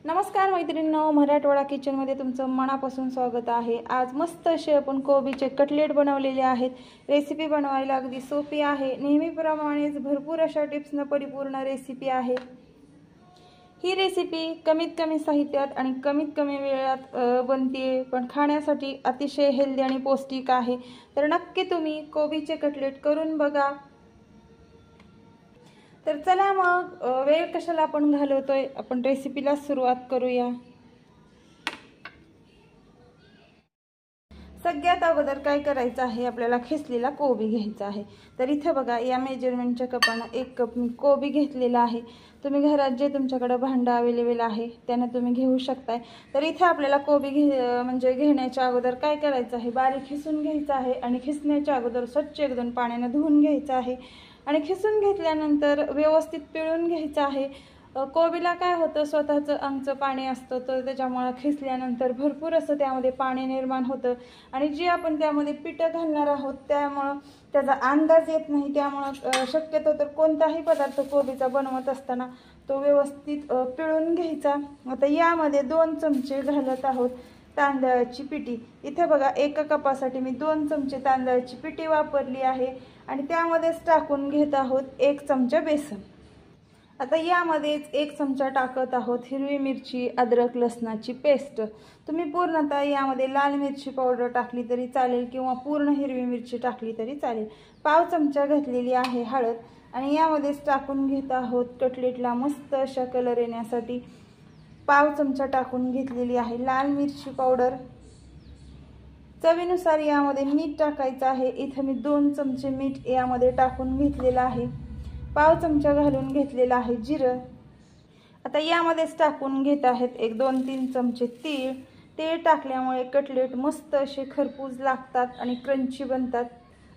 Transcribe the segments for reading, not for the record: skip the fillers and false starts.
नमस्कार मैत्रिणींनो, मराठवाडा किचनमध्ये तुमचं मनापासून स्वागत आहे। आज मस्त असे आपण कोबीचे कटलेट बनवलेले आहेत। रेसिपी बनवायला अगदी सोपी आहे। नेहमीप्रमाणेच भरपूर अशा टिप्सने परिपूर्ण रेसिपी आहे। ही रेसिपी कमीत कमी साहित्यात आणि कमीत कमी वेळात बनते, पण खाण्यासाठी अतिशय हेल्दी आणि पौष्टिक आहे। तर नक्की तुम्ही कोबीचे कटलेट करून बघा। तर चला मग वेळ कशाला आपण घालवतोय, आपण रेसिपीला सुरुवात करूया। सगळ्यात अगोदर काय करायचं आहे, आपल्याला खिसलेला कोबी घ्यायचा आहे। तर इथे बघा, या मेजरमेंटच्या कपाने 1 कप मी कोबी घेतलेला आहे। तुम्ही घरात जे तुमच्याकडे भांडं अवेलेबल आहे त्याने तुम्ही घेऊ शकताय। तर इथे आपल्याला कोबी घेण्याच्या अगोदर काय करायचं आहे, बारीक खिसून घ्यायचं आहे आणि खिसण्याच्या अगोदर स्वच्छ 1-2 पाण्याने धुवून घ्यायचं आहे आणि खिसून घेतल्यानंतर व्यवस्थित पिळून घ्यायचं आहे। कोबीला काय होतं, स्वतःचं अंगचं पाणी असतं, तर त्याच्यामुळे खिसल्यानंतर भरपूर असं त्यामध्ये पाणी निर्माण होतं आणि जे आपण त्यामध्ये पिठं घालणार आहोत त्यामुळे त्याचा अंदाज येत नाही। त्यामुळे शक्यतो तर कोणताही पदार्थ कोबीचा बनवत असताना तो व्यवस्थित पिळून घ्यायचा। आता यामध्ये 2 चमचे घालत आहोत तांदळाची पिठी। इथे बघा, 1 कपासाठी मी 2 चमचे तांदळाची पिठी वापरली आहे आणि त्यामध्येच टाकून घेत आहोत 1 चमचा बेसन। आता यामध्येच 1 चमचा टाकत आहोत हिरवी मिरची, अद्रक लसणाची पेस्ट। तुम्ही पूर्णतः यामध्ये लाल मिरची पावडर टाकली तरी चालेल किंवा पूर्ण हिरवी मिरची टाकली तरी चालेल। पाव चमचा घातलेली आहे हळद आणि यामध्येच टाकून घेत आहोत कटलेटला मस्त अशा कलर येण्यासाठी पाव चमचा टाकून घेतलेली आहे लाल मिरची पावडर। चवीनुसार यामध्ये मीठ टाकायचं आहे। इथे मी 2 चमचे मीठ यामध्ये टाकून घेतलेलं आहे। पाव चमचा घालून घेतलेला आहे जिरं। आता यामध्येच टाकून घेत आहेत 1-2-3 चमचे तीळ। तीळ टाकल्यामुळे कटलेट मस्त असे खरपूस लागतात आणि क्रंची बनतात।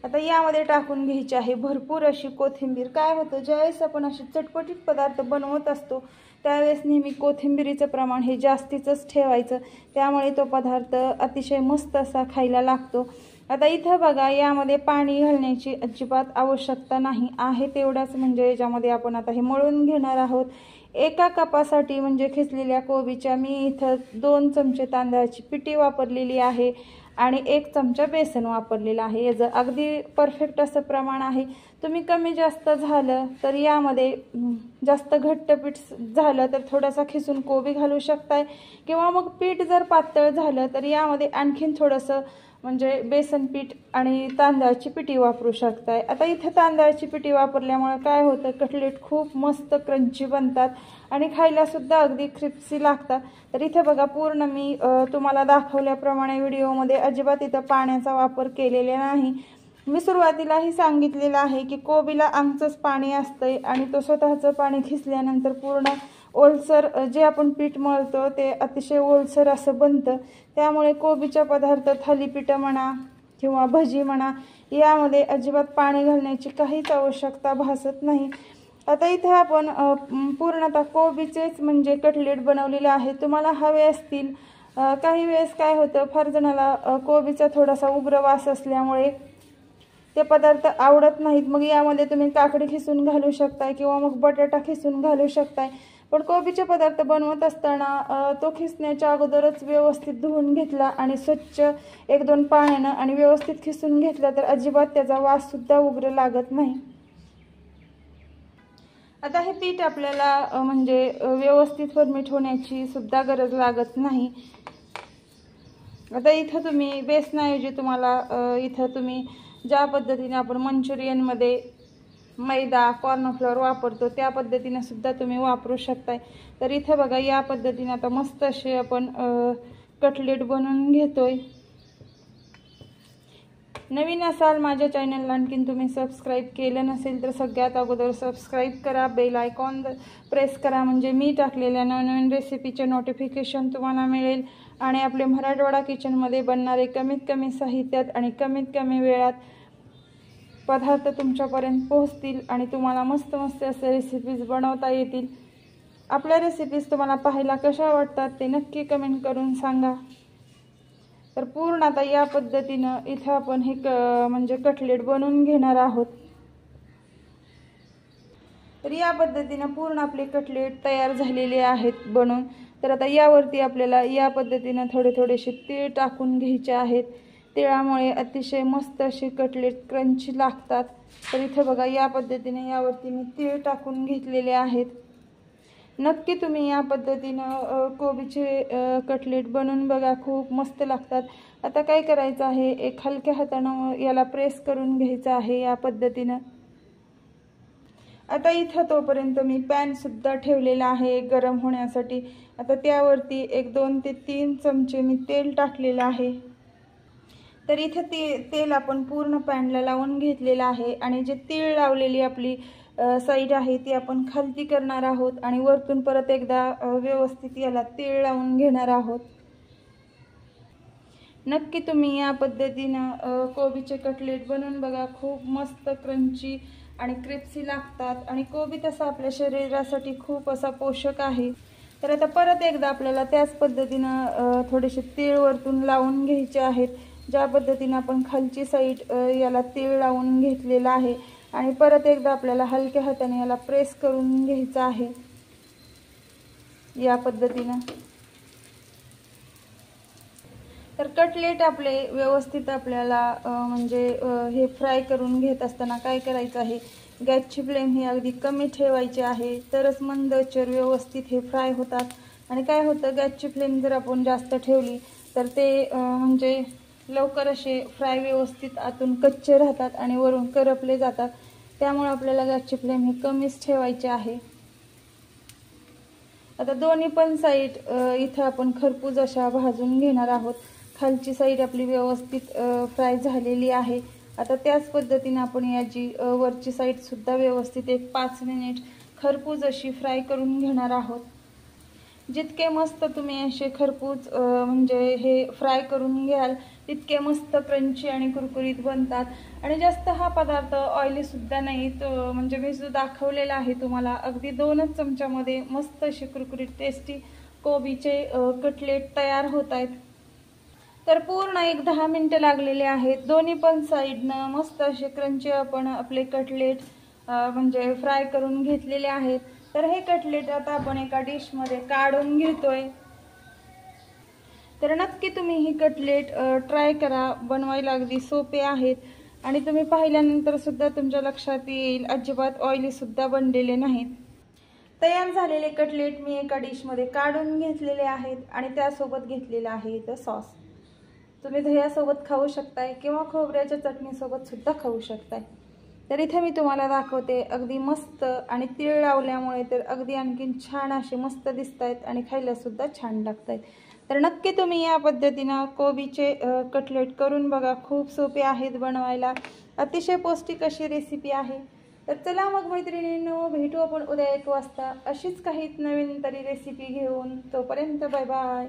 आता यामध्ये टाकून घ्यायची आहे भरपूर अशी कोथिंबीर। काय होतं, ज्यावेळेस आपण असे चटपटीत पदार्थ बनवत असतो त्यावेळेस नेहमी कोथिंबीरीचं प्रमाण हे जास्तीचंच ठेवायचं, त्यामुळे तो पदार्थ अतिशय मस्त असा खायला लागतो। आता इथे बघा, यामध्ये पाणी घालण्याची अजिबात आवश्यकता नाही आहे। तेवढाच याच्यामध्ये आपण आता हे मळून घेणार आहोत। 1 कपासाठी खिसलेल्या कोबीच्या मी इथं 2 चमचे तांदळाची पिठी वापरलेली आहे आणि 1 चमचा बेसन वापरलेला आहे। याचं अगदी परफेक्ट असं प्रमाण आहे। तुम्ही कमी जास्त झालं तर यामध्ये जास्त घट्ट पीठ झालं तर थोडासा खिसून कोबी घालू शकताय किंवा मग पीठ जर पातळ झालं तर यामध्ये आणखीन थोडंसं बेसन पीठ आणि तांदळाची पिठी वापरू शकताय। आता इथे तांदळाची पिठी वापरल्यामुळे काय होतं, कटलेट खूप मस्त क्रंची बनतात आणि खायला सुद्धा अगदी क्रिस्पी लागतात। तर इथे बघा, पूर्ण मी तुम्हाला दाखवल्याप्रमाणे व्हिडिओमध्ये अजिबात इथं पाण्याचा वापर केलेला नाही। मी सुरुवातीलाही सांगितलेलं आहे की कोबीला अंगचंच पाणी असतंय आणि तो स्वतःचं पाणी खिसल्यानंतर पूर्ण ओलसर जे आपण पीठ मळतो ते अतिशय ओलसर असं बनतं। त्यामुळे कोबीचा पदार्थ थालीपीठ म्हणा किंवा भजी म्हणा यामध्ये अजिबात पाणी घालण्याची काहीच आवश्यकता भासत नाही। आता इथे आपण पूर्णतः कोबीचेच कटलेट बनवलेले आहे। तुम्हाला हवे असतील, काही वेळेस काय होतं, फार जणाला कोबीचा थोडासा उग्र वास असल्यामुळे ते पदार्थ आवडत नाहीत, मग यामध्ये तुम्ही काकडी खिसून घालू शकताय किंवा मग बटाटा खिसून घालू शकताय। पण कोबीचे पदार्थ बनवत असताना तो खिसण्याच्या अगोदरच व्यवस्थित धुवून घेतला आणि स्वच्छ 1-2 पाण्यानं आणि व्यवस्थित खिसून घेतला तर अजिबात त्याचा वास सुद्धा उग्र लागत नाही। आता हे पीठ आपल्याला व्यवस्थित फर्मेंट होण्याची सुद्धा गरज लागत नाही। आता इथं तुम्ही बेसनाऐवजी तुम्ही ज्या पद्धतीने आपण मंचुरियनमध्ये मैदा कॉर्नफ्लोअर वापरतो त्या पद्धतीने सुद्धा तुम्ही वापरू शकताय। तर इथे बघा, या पद्धतीने आता मस्त असे आपण कटलेट बनवून घेतोय। नवीन असाल माझ्या चॅनलला आणखीन तुम्ही सबस्क्राईब केलं नसेल तर सगळ्यात अगोदर सबस्क्राईब करा, बेल आयकॉन प्रेस करा, मी टाकलेल्या नवीन रेसिपीचे नोटिफिकेशन तुम्हाला मिळेल आणि आपले मराठवाडा किचनमध्ये बनणारे कमीत कमी साहित्यात आणि कमीत कमी वेळात पदार्थ तुमच्यापर्यंत पोहोचतील आणि तुम्हाला मस्त मस्त असे रेसिपीज बनवता येतील। आपल्या रेसिपीज तुम्हाला पाहायला कशा वाटतात ते नक्की कमेंट करून सांगा। तर पूर्ण आता या पद्धतीनं इथे आपण हे कटलेट बनवून घेणार आहोत। तर या पद्धतीने पूर्ण आपले कटलेट तयार झालेले आहेत बनून। तर आता यावरती आपल्याला या पद्धतीनं थोडेसे तीळ टाकून घ्यायचे आहेत। तिळामुळे अतिशय मस्त असे कटलेट क्रंची लागतात। तर इथे बघा या पद्धतीने यावरती मी तीळ टाकून घेतलेले आहेत। नक्की तुम्ही या पद्धतीनं कोबीचे कटलेट बनवून बघा, खूप मस्त लागतात। आता काय करायचं आहे, एक हलक्या हाताने याला प्रेस करून घ्यायचं आहे या पद्धतीनं। आता इथं तोपर्यंत मी पॅन सुद्धा ठेवलेला आहे गरम होण्यासाठी। आता त्यावरती एक 2 ते 3 चमचे मी तेल टाकलेलं आहे। तर इथे तेल आपण पूर्ण पॅनला लावून घेतलेलं आहे आणि जे तीळ लावलेली आपली साईड आहे ती आपण खालती करणार आहोत आणि वरतून परत एकदा व्यवस्थित याला तीळ लावून घेणार आहोत। नक्की तुम्ही या पद्धतीनं कोबीचे कटलेट बनवून बघा, खूप मस्त क्रंची आणि क्रिस्पी लागतात आणि कोबी तसा आपल्या शरीरासाठी खूप असा पोषक आहे। तर आता परत एकदा आपल्याला त्याच पद्धतीनं थोडेसे तीळ वरतून लावून घ्यायचे आहेत, ज्या पद्धतीनं आपण खालची साईड याला तीळ लावून घेतलेला आहे आणि परत एकदा आपल्याला हलक्या हाताने याला प्रेस करून घ्यायचं आहे या पद्धतीनं। तर कटलेट आपले व्यवस्थित आपल्याला म्हणजे हे फ्राय करून घेत असताना काय करायचं आहे, गॅसची फ्लेम ही अगदी कमी ठेवायची आहे, तरच मंद आचेवर व्यवस्थित हे फ्राय होतात। आणि काय होतं, गॅसची फ्लेम जर आपण जास्त ठेवली तर ते म्हणजे लवकर असे फ्राय व्यवस्थित आतून कच्चे राहतात आणि वरून करपले जातात। त्यामुळे आपल्याला गॅसची फ्लेम ही कमीच ठेवायची आहे। आता दोन्ही पण साईड इथं आपण खरपूस अशा भाजून घेणार आहोत। खालची साईड आपली व्यवस्थित फ्राय झालेली आहे। आता त्याच पद्धतीने आपण याची वरची साईड सुद्धा व्यवस्थित एक 5 मिनिट खरपूस अशी फ्राय करून घेणार आहोत। जितके मस्त तुम्ही असे खरपूस म्हणजे हे फ्राय करून घ्याल तितके मस्त क्रंची आणि कुरकुरीत बनतात। आणि जास्त हा पदार्थ ऑइली सुद्धा नाही, म्हणजे मी जो दाखवलेला आहे तुम्हाला, अगदी 2च चमच्यामध्ये मस्त असे कुरकुरीत टेस्टी कोबीचे कटलेट तयार होत आहेत। तर पूर्ण एक 10 मिनिटं लागलेले आहेत। दोन्ही पण साईडनं मस्त असे क्रंची आपण आपले कटलेट म्हणजे फ्राय करून घेतलेले आहेत। तर हे कटलेट आता आपण एका डिशमध्ये काढून घेतोय। तर नक्की तुम्ही ही कटलेट ट्राय करा, बनवायला अगदी सोपे आहेत आणि तुम्ही पाहिल्यानंतर सुद्धा तुमच्या लक्षात येईल अजिबात ऑइली सुद्धा बनलेले नाहीत। तयार झालेले कटलेट मी एका डिशमध्ये काढून घेतलेले आहेत आणि त्यासोबत घेतलेला आहे इथं सॉस। तुम्ही दह्यासोबत खाऊ शकताय किंवा खोबऱ्याच्या चटणीसोबत सुद्धा खाऊ शकताय। तर इथे मी तुम्हाला दाखवते, अगदी मस्त आणि तीळ लावल्यामुळे तर अगदी आणखीन छान असे मस्त दिसत आहेत आणि खायला सुद्धा छान लागतात। तर नक्की तुम्ही या पद्धतीनं कोबीचे कटलेट करून बघा, खूप सोपे आहेत बनवायला, अतिशय पौष्टिक अशी रेसिपी आहे। तर चला मग मैत्रिणींनो, भेटू आपण उद्या 1 वाजता अशीच काही नवीन तरी रेसिपी घेऊन। तोपर्यंत बाय बाय।